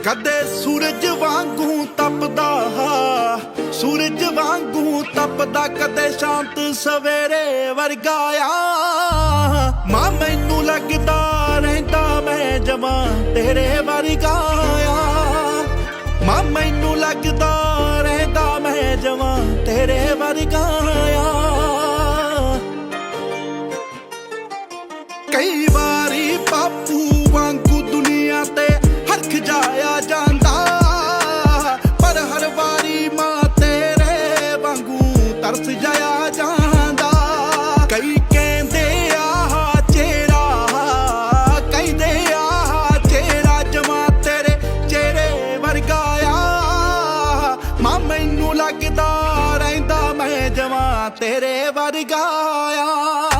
ਕਦੇ ਸੂਰਜ ਵਾਂਗੂ ਤਪਦਾ, ਸੂਰਜ ਵਾਂਗੂ ਤਪਦਾ, ਕਦੇ ਸ਼ਾਂਤ ਸਵੇਰੇ ਵਰਗਾ ਆ। ਮਾਂ ਮੈਨੂੰ ਲੱਗਦਾ ਰਹਿੰਦਾ ਮੈਂ ਜਮਾਂ ਤੇਰੇ ਵਰਗਾ ਆ। ਮਾਂ ਮੈਨੂੰ ਲੱਗਦਾ ਰਹਿੰਦਾ ਮੈਂ ਜਮਾਂ ਤੇਰੇ ਵਰਗਾ ਆ। ਕਈ ਵਾਰੀ ਬਾਪੂ ਵਾਂਗੂ ਦੁਨੀਆ ਤੇ ਹਰਖ ਜਾਇਆ ਜਾਂਦਾ, ਪਰ ਹਰ ਵਾਰੀ ਮਾਂ ਤੇਰੇ ਵਾਂਗੂ ਤਰਸ ਜਾਇਆ ਜਾਂਦਾ। ਕਈ ਕਹਿੰਦੇ ਆਹ ਚਿਹਰਾ, ਕਹਿੰਦੇ ਆਹ ਚਿਹਰਾ ਜਮਾਂ ਤੇਰੇ ਚਿਹਰੇ ਵਰਗਾ ਆ। ਮਾਂ ਮੈਨੂੰ ਲੱਗਦਾ ਰਹਿੰਦਾ ਮੈਂ ਜਮਾਂ ਤੇਰੇ ਵਰਗਾ ਆ।